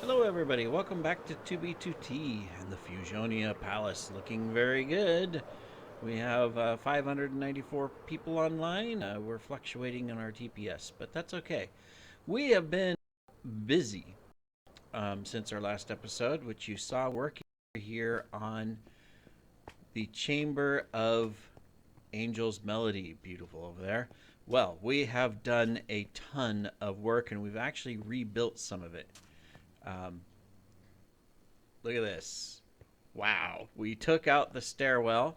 Hello, everybody. Welcome back to 2B2T and the Fusionia Palace. Looking very good. We have 594 people online. We're fluctuating in our TPS, but that's okay. We have been busy since our last episode, which you saw working here on the Chamber of Angel's Melody. Beautiful over there. Well, we have done a ton of work and we've actually rebuilt some of it. Um, Look at this. Wow. We took out the stairwell.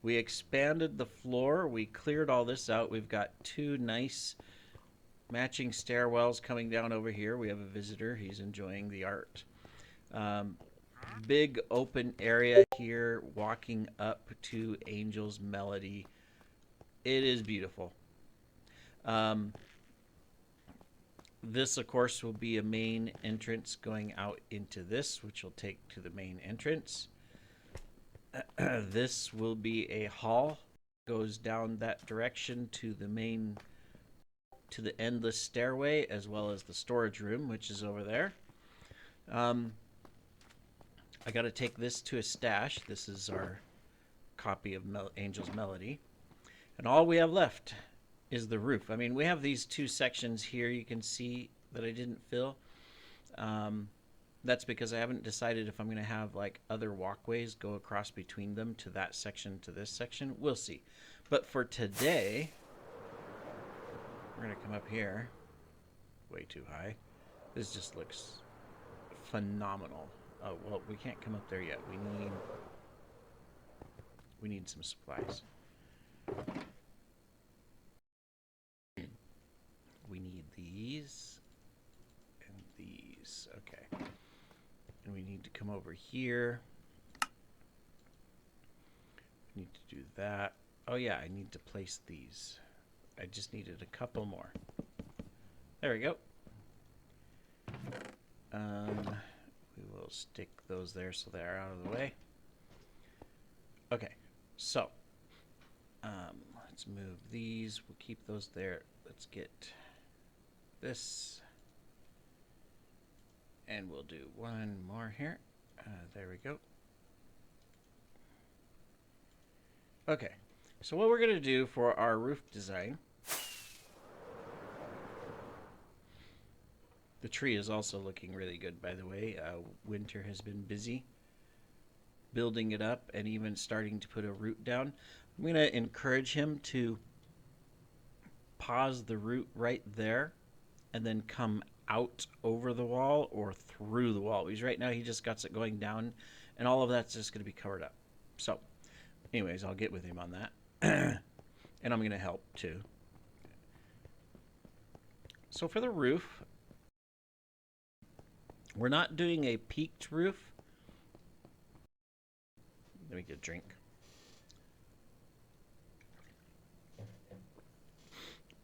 We expanded the floor. We cleared all this out. We've got two nice matching stairwells coming down over here. We have a visitor. He's enjoying the art. Um, Big open area here, walking up to Angel's Melody. It is beautiful. Um, this, of course, will be a main entrance going out into this, which will take to the main entrance. This will be a hall. Goes down that direction to the main, to the endless stairway, as well as the storage room, which is over there. I got to take this to a stash. This is our copy of Angel's Melody. And all we have left is the roof. I mean, we have these two sections here you can see that I didn't fill. That's because I haven't decided if I'm going to have like other walkways go across between them to that section to this section. We'll see. But for today, we're going to come up here. Way too high. This just looks phenomenal. Oh, well, we can't come up there yet. We need some supplies. We need these and these. Okay. And we need to come over here. We need to do that. Oh yeah, I need to place these. I just needed a couple more. There we go. We will stick those there so they're out of the way. Okay, so let's move these. We'll keep those there. Let's get this. And we'll do one more here. There we go. Okay, so what we're going to do for our roof design, the tree is also looking really good, by the way. Winter has been busy building it up and even starting to put a root down. I'm going to encourage him to pause the root right there and then come out over the wall or through the wall. Because right now he just got it going down and all of that's just going to be covered up. So anyways, I'll get with him on that. And I'm going to help too. So for the roof, we're not doing a peaked roof. Let me get a drink.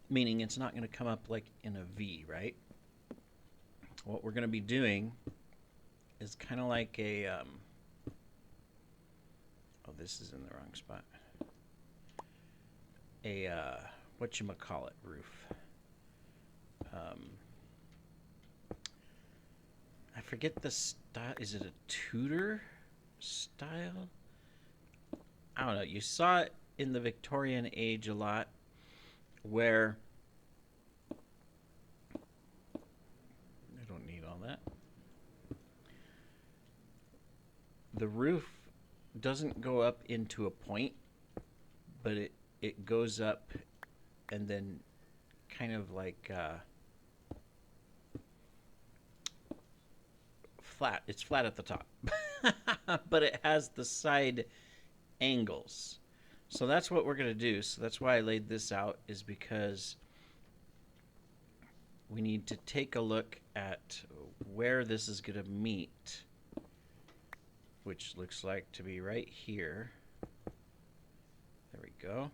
Meaning it's not going to come up like in a V, right? What we're going to be doing is kind of like a oh, this is in the wrong spot. A whatchamacallit roof. I forget the style. Is it a Tudor style? I don't know. You saw it in the Victorian age a lot where I don't need all that. The roof doesn't go up into a point, but it goes up and then kind of like flat. It's flat at the top, but it has the side angles. So that's what we're going to do. So that's why I laid this out, is because we need to take a look at where this is going to meet, which looks like to be right here. There we go.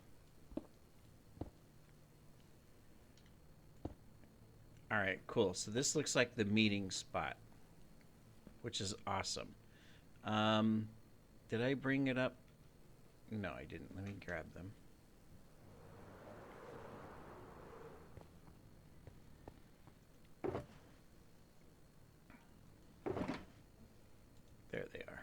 All right, cool. So this looks like the meeting spot, which is awesome. Did I bring it up? No, I didn't. Let me grab them. There they are.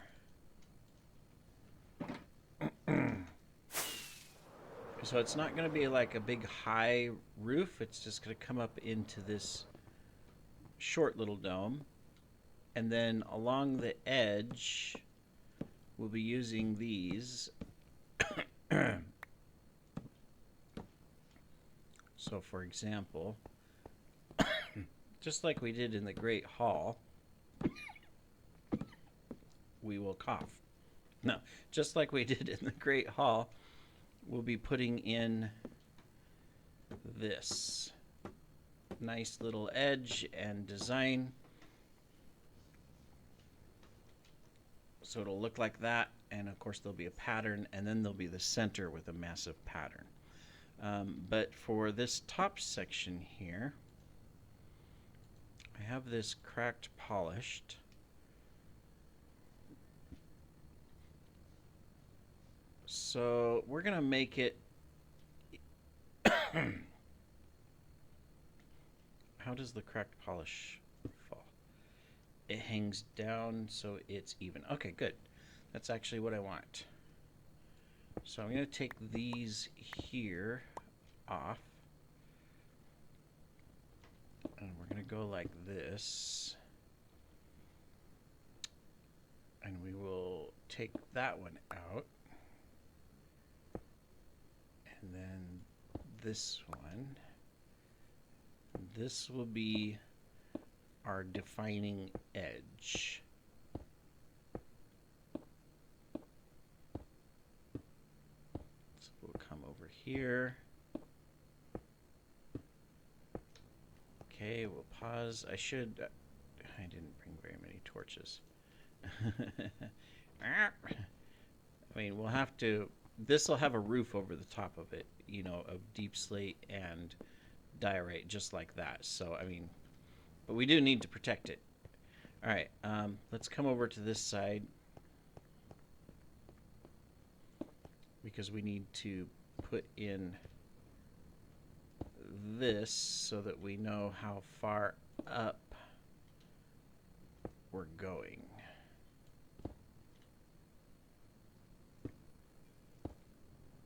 So it's not going to be like a big high roof. It's just going to come up into this short little dome. And then along the edge, we'll be using these. So for example, just like we did in the Great Hall, we will cough. No, just like we did in the Great Hall, we'll be putting in this nice little edge and design. So it'll look like that, and of course there'll be a pattern, and then there'll be the center with a massive pattern. But for this top section here, I have this cracked polished. So we're going to make it... How does the cracked polish fall? It hangs down so it's even. Okay, good. That's actually what I want. So I'm going to take these here off. And we're going to go like this. And we will take that one out. And then this one. This will be our defining edge. So we'll come over here. Okay, we'll pause. I didn't bring very many torches. I mean, we'll have to, this will have a roof over the top of it, you know, of deep slate and diorite, just like that. So, I mean, but we do need to protect it. All right, let's come over to this side because we need to put in this so that we know how far up we're going.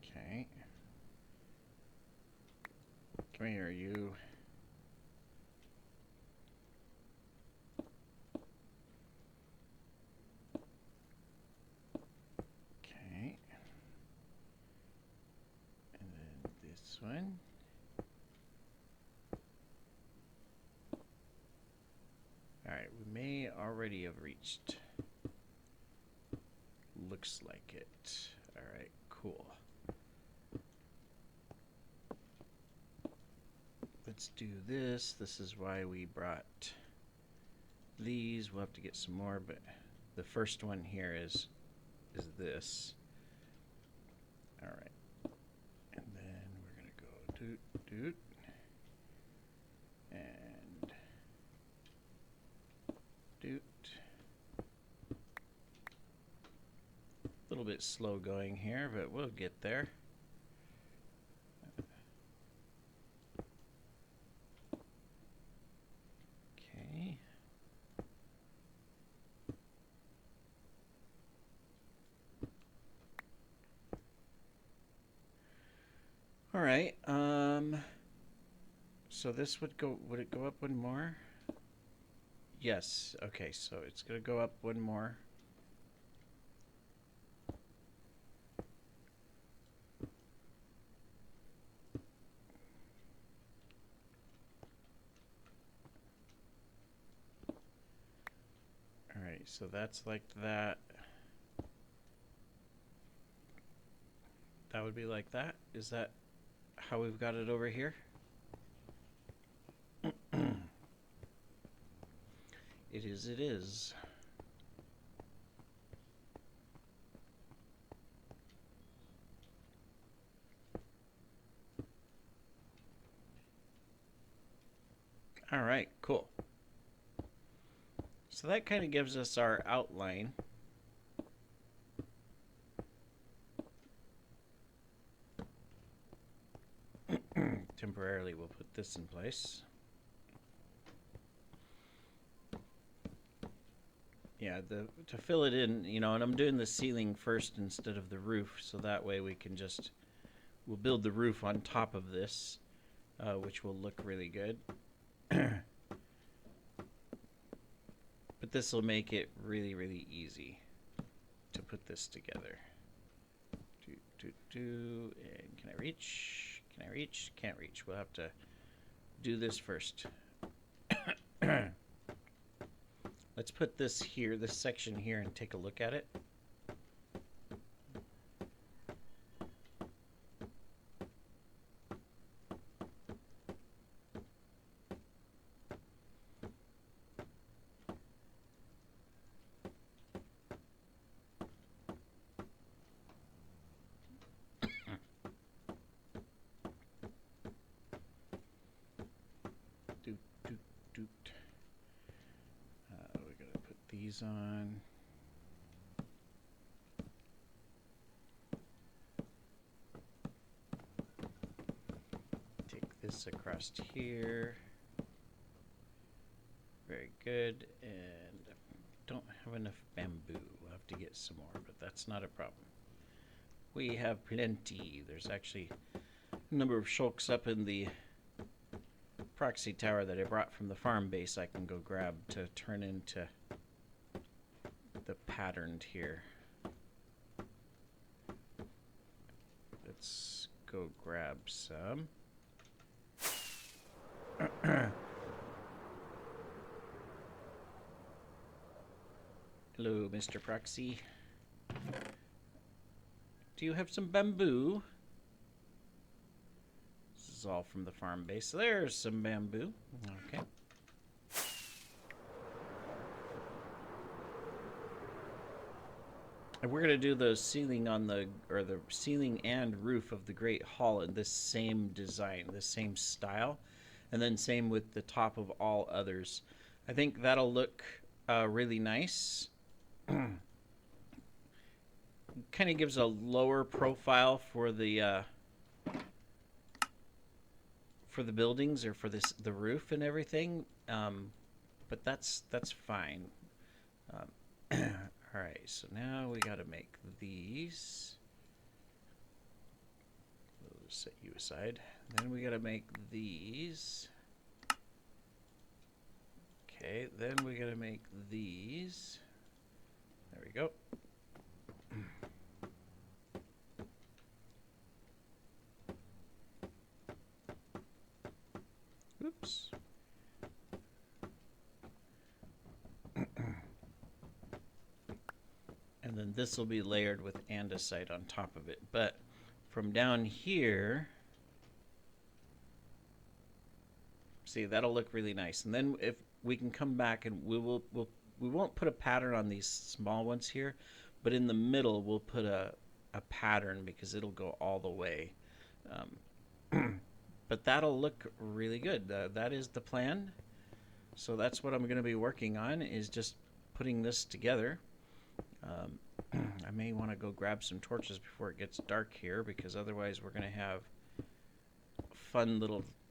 Okay. Come here, you. Okay. And then this one. Alright, we may already have reached. Looks like it. Alright, cool. Let's do this. This is why we brought these. We'll have to get some more, but the first one here is this. Alright. And then we're going to go doot, doot. And doot. A little bit slow going here, but we'll get there. Okay. All right. So this would it go up one more? Yes. Okay, so it's going to go up one more. All right, so that's like that. That would be like that. Is that how we've got it over here? It is, it is. All right, cool. So that kind of gives us our outline. Temporarily, we'll put this in place. Yeah, to fill it in, you know, and I'm doing the ceiling first instead of the roof, so that way we can just we'll build the roof on top of this, which will look really good. But this will make it really, really easy to put this together. And can I reach? Can I reach? Can't reach. We'll have to do this first. Let's put this here, this section here, and take a look at it. We're gonna put these on. Take this across here. Very good. And I don't have enough bamboo. We'll have to get some more, but that's not a problem. We have plenty. There's actually a number of shulks up in the proxy tower that I brought from the farm base I can go grab to turn into the patterned here. Let's go grab some. Hello, Mr. Proxy. Do you have some bamboo? This is all from the farm base. There's some bamboo. Okay. And we're gonna do the ceiling on the ceiling and roof of the Great Hall in this same design, this same style, and then same with the top of all others. I think that'll look really nice. Kind of gives a lower profile for the buildings or for the roof and everything, but that's fine. All right, so now we got to make these. We'll set you aside. Then we got to make these. Okay, then we got to make these. There we go. Oops. And then this will be layered with andesite on top of it. But from down here, see, that'll look really nice. And then if we can come back and we won't put a pattern on these small ones here, but in the middle we'll put a pattern because it'll go all the way. But that'll look really good. That is the plan. So that's what I'm going to be working on, is just putting this together. I may want to go grab some torches before it gets dark here, because otherwise we're going to have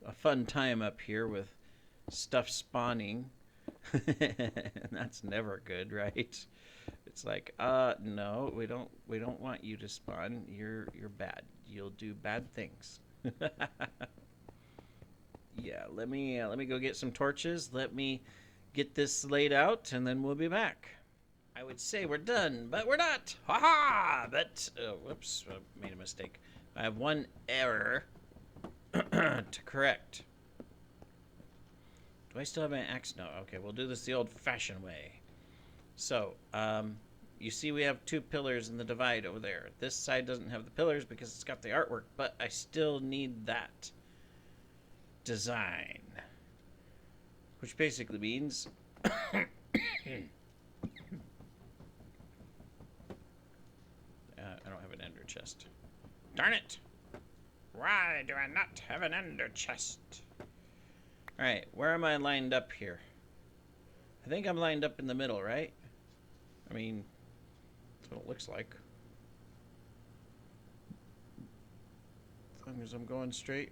a fun time up here with stuff spawning. That's never good, right? It's like, no, we don't want you to spawn. You're bad. You'll do bad things. Yeah, let me go get some torches. Let me get this laid out, and then we'll be back. I would say we're done, but we're not. Ha-ha! But, whoops, made a mistake. I have one error to correct. Do I still have my axe? No. Okay, we'll do this the old-fashioned way. So, you see we have two pillars in the divide over there. This side doesn't have the pillars because it's got the artwork, but I still need that design. Which basically means... I don't have an ender chest. Darn it! Why do I not have an ender chest? Alright, where am I lined up here? I think I'm lined up in the middle, right? I mean, that's what it looks like. As long as I'm going straight.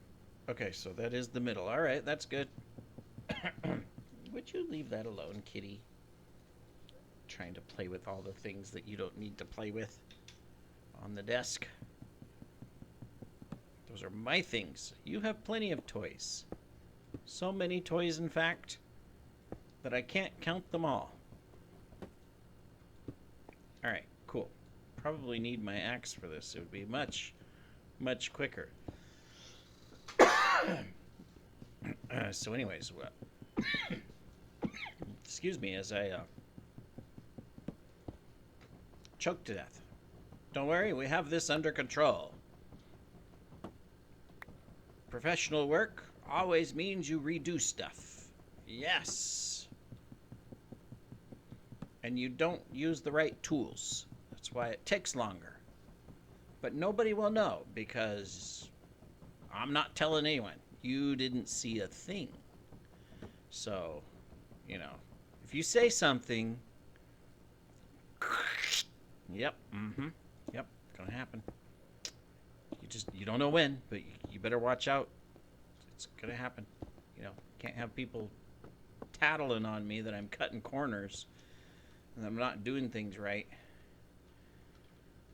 Okay, so that is the middle. Alright, that's good. Would you leave that alone, kitty? trying to play with all the things that you don't need to play with on the desk. Those are my things. You have plenty of toys. So many toys, in fact, that I can't count them all. Alright, cool. Probably need my axe for this. It would be much, much quicker. So anyways, excuse me as I choke to death. Don't worry, we have this under control. Professional work always means you redo stuff. Yes. And you don't use the right tools. That's why it takes longer. But nobody will know because I'm not telling anyone. You didn't see a thing. So, you know, if you say something, yep, yep, gonna happen. You don't know when, but you better watch out. It's gonna happen. You know, can't have people tattling on me that I'm cutting corners and I'm not doing things right.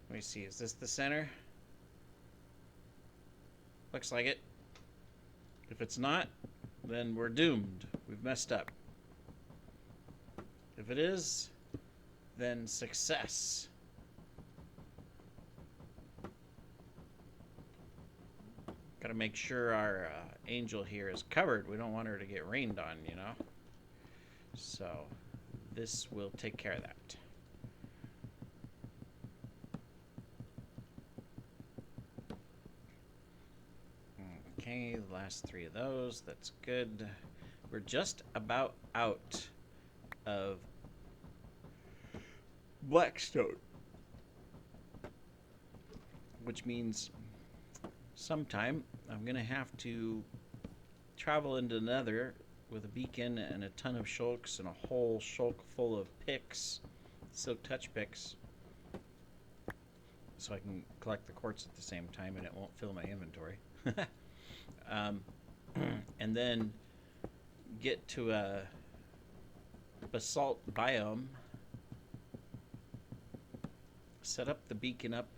Let me see, is this the center? Looks like it. If it's not, then we're doomed. We've messed up. If it is, then success. Got to make sure our angel here is covered. We don't want her to get rained on, you know. So this will take care of that. Okay, the last 3 of those. That's good. We're just about out of blackstone, which means sometime I'm gonna have to travel into Nether with a beacon and a ton of shulks and a whole shulk full of picks, silk touch picks, so I can collect the quartz at the same time and it won't fill my inventory. And then get to a basalt biome, set up the beacon up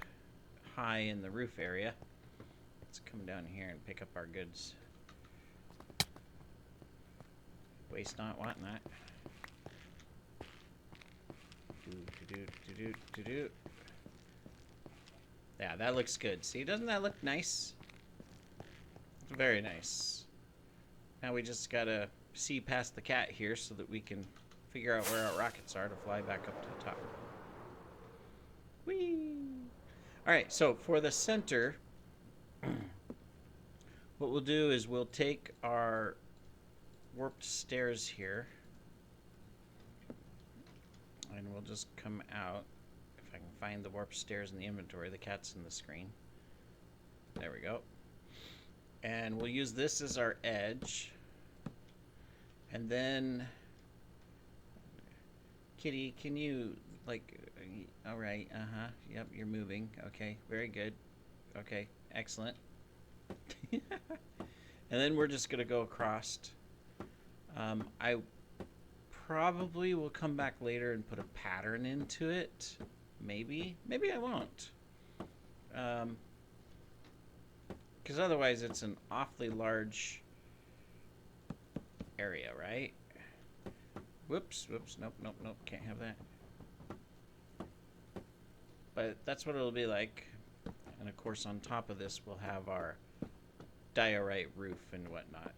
high in the roof area. Let's come down here and pick up our goods. Waste not, want not. Yeah, that looks good. See, doesn't that look nice? Very nice. Now we just gotta see past the cat here so that we can figure out where our rockets are to fly back up to the top. Whee! Alright, so for the center, what we'll do is we'll take our warped stairs here and we'll just come out. If I can find the warped stairs in the inventory, the cat's in the screen. There we go. And we'll use this as our edge. And then, Kitty, can you, like, all right, yep, you're moving. Okay, very good. Okay, excellent. And then we're just going to go across. I probably will come back later and put a pattern into it. Maybe. Maybe I won't. Because otherwise it's an awfully large area, right? Whoops, nope, can't have that. But that's what it'll be like. And of course on top of this we'll have our diorite roof and whatnot.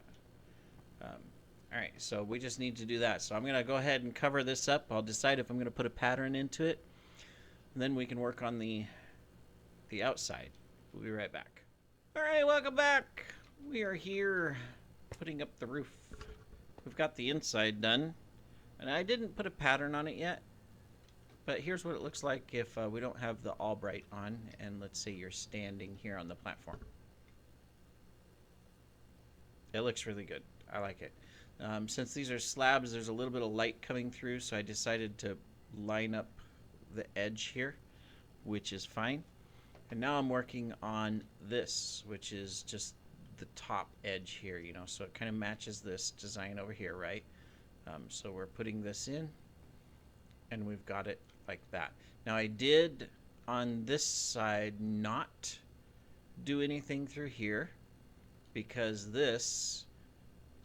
Alright, so we just need to do that. So I'm going to go ahead and cover this up. I'll decide if I'm going to put a pattern into it. And then we can work on the outside. We'll be right back. Alright, welcome back. We are here putting up the roof. We've got the inside done. And I didn't put a pattern on it yet. But here's what it looks like if we don't have the Albright on. And let's say you're standing here on the platform. It looks really good. I like it. Since these are slabs, there's a little bit of light coming through, so I decided to line up the edge here, which is fine. And now I'm working on this, which is just the top edge here, you know, so it kind of matches this design over here, right? So we're putting this in, And we've got it like that. Now I did on this side not do anything through here because this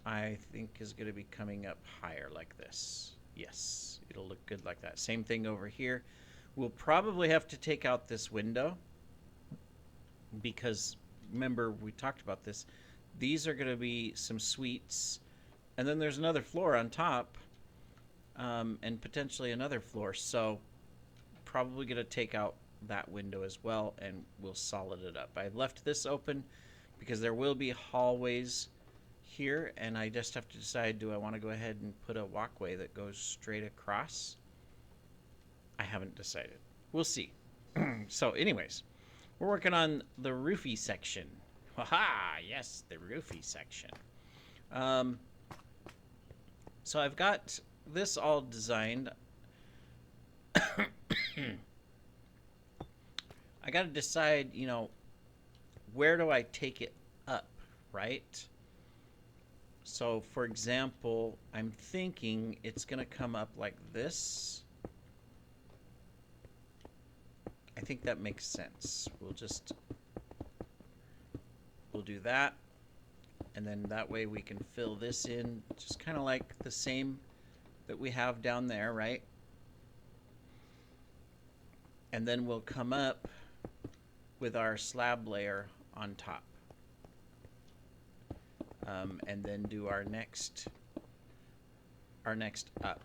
I think is going to be coming up higher like this. Yes, it'll look good like that. Same thing over here. We'll probably have to take out this window because remember we talked about this. These are going to be some suites, and then there's another floor on top, and potentially another floor. So probably going to take out that window as well, and we'll solid it up. I left this open because there will be hallways here, and I just have to decide, do I want to go ahead and put a walkway that goes straight across? I haven't decided. We'll see. So anyways, we're working on the roofy section. Haha, yes, the roofy section. So I've got this all designed. I got to decide, where do I take it up, right? So, for example, I'm thinking it's going to come up like this. I think that makes sense. We'll do that. And then that way we can fill this in, just kind of like the same that we have down there, right? And then we'll come up with our slab layer on top. And then do our next up.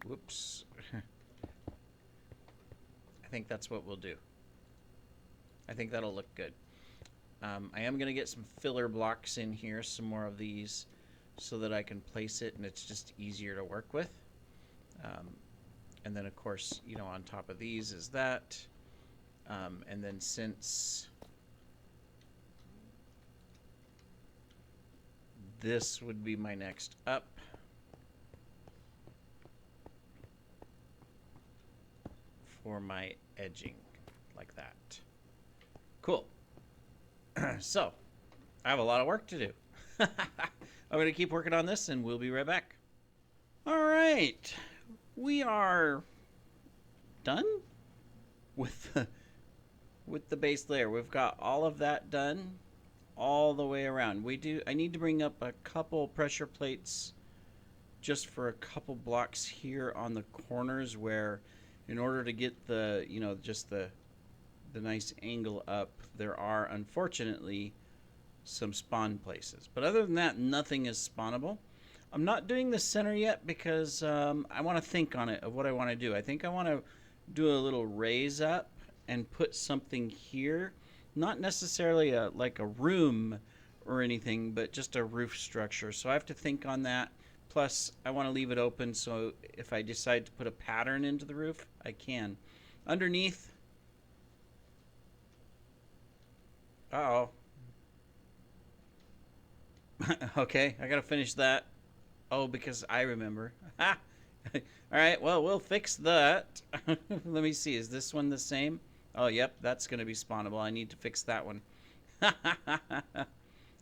Whoops. I think that's what we'll do. I think that'll look good. I am going to get some filler blocks in here, some more of these, so that I can place it and it's just easier to work with. And then, of course, on top of these is that. And then since this would be my next up, for my edging, like that. Cool. So, I have a lot of work to do. I'm going to keep working on this, and we'll be right back. All right. We are done with the base layer. We've got all of that done all the way around. I need to bring up a couple pressure plates just for a couple blocks here on the corners where, in order to get the, just the nice angle up, there are unfortunately some spawn places. But other than that, nothing is spawnable. I'm not doing the center yet because I want to think on it of what I want to do. I think I want to do a little raise up and put something here. Not necessarily like a room or anything, but just a roof structure. So I have to think on that. Plus, I want to leave it open so if I decide to put a pattern into the roof, I can. Underneath. Uh-oh. Okay, I got to finish that. Oh, because I remember. All right, well, we'll fix that. Let me see. Is this one the same? Oh, yep, that's going to be spawnable. I need to fix that one. I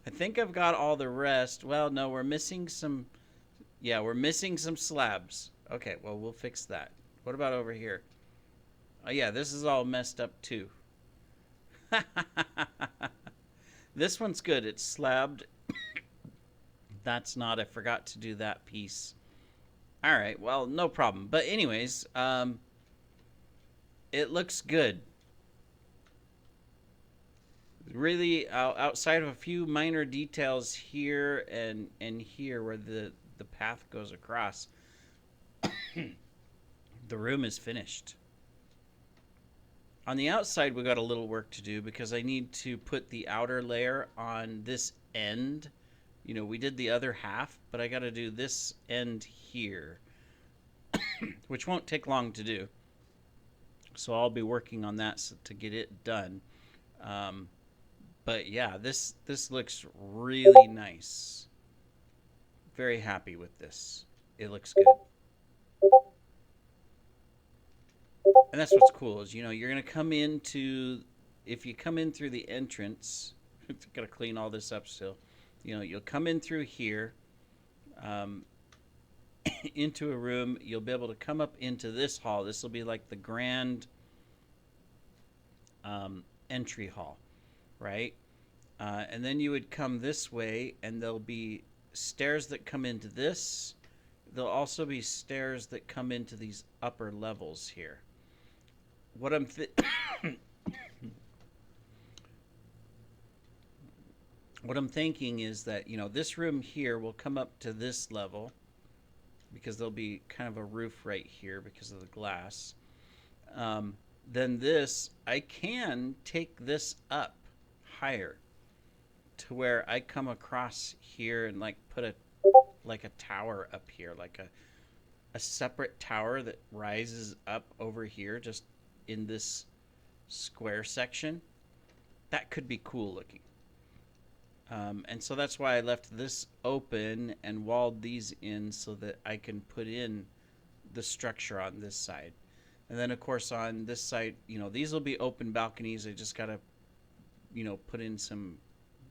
think I've got all the rest. Well, no, we're missing some... Yeah, we're missing some slabs. Okay, well, we'll fix that. What about over here? Oh, yeah, this is all messed up, too. This one's good. It's slabbed. That's not. I forgot to do that piece. All right, well, no problem. But anyways, it looks good. Really, outside of a few minor details here and here where the path goes across, the room is finished. On the outside, we got a little work to do because I need to put the outer layer on this end. We did the other half, but I got to do this end here, which won't take long to do. So I'll be working on that to get it done. But yeah, this looks really nice. Very happy with this. It looks good. And that's what's cool is, you're going to come into, if you come in through the entrance, got to clean all this up still. You'll come in through here, into a room. You'll be able to come up into this hall. This will be like the grand entry hall, right? And then you would come this way, and there'll be stairs that come into this. There'll also be stairs that come into these upper levels here. What I'm what I'm thinking is that, you know, this room here will come up to this level because there'll be kind of a roof right here because of the glass. Then this, I can take this up higher to where I come across here and like put a tower up here, like a separate tower that rises up over here just in this square section. That could be cool looking. And so that's why I left this open and walled these in so that I can put in the structure on this side. And then, of course, on this side, you know, these will be open balconies. I just got to, you know, put in some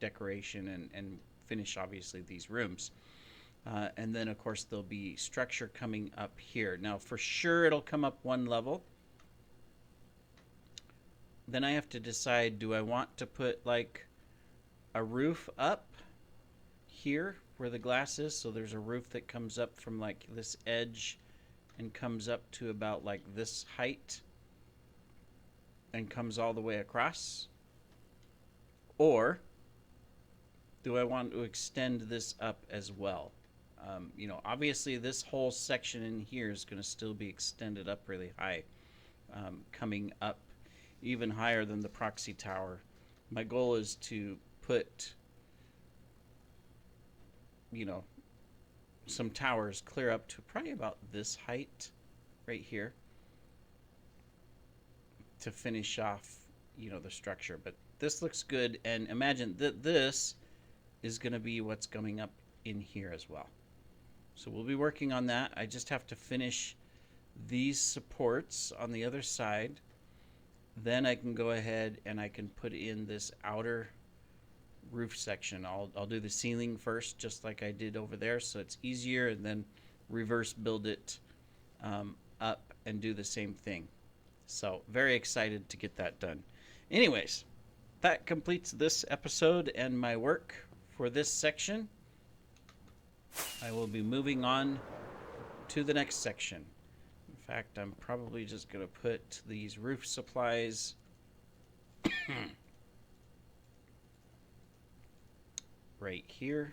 decoration and finish, obviously, these rooms. And then, of course, there'll be structure coming up here. Now, for sure, it'll come up one level. Then I have to decide, do I want to put, like, a roof up here where the glass is? So there's a roof that comes up from, like, this edge and comes up to about, like, this height and comes all the way across. Or do I want to extend this up as well? You know, obviously this whole section in here is going to still be extended up really high, coming up even higher than the proxy tower. My goal is to put, you know, some towers clear up to probably about this height right here to finish off, you know, the structure. But this looks good, and imagine that this is going to be what's coming up in here as well. So we'll be working on that. I just have to finish these supports on the other side. Then I can go ahead and I can put in this outer roof section. I'll do the ceiling first, just like I did over there, so it's easier, and then reverse build it up and do the same thing. So very excited to get that done. Anyways, that completes this episode and my work for this section. I will be moving on to the next section. In fact, I'm probably just going to put these roof supplies right here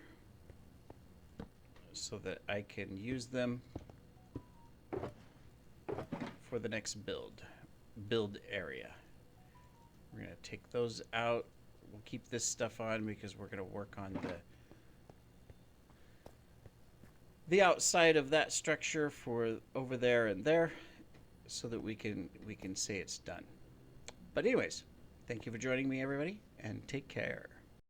so that I can use them for the next build area. We're going to take those out. We'll keep this stuff on because we're going to work on the outside of that structure for over there and there so that we can say it's done. But anyways, thank you for joining me, everybody, and take care.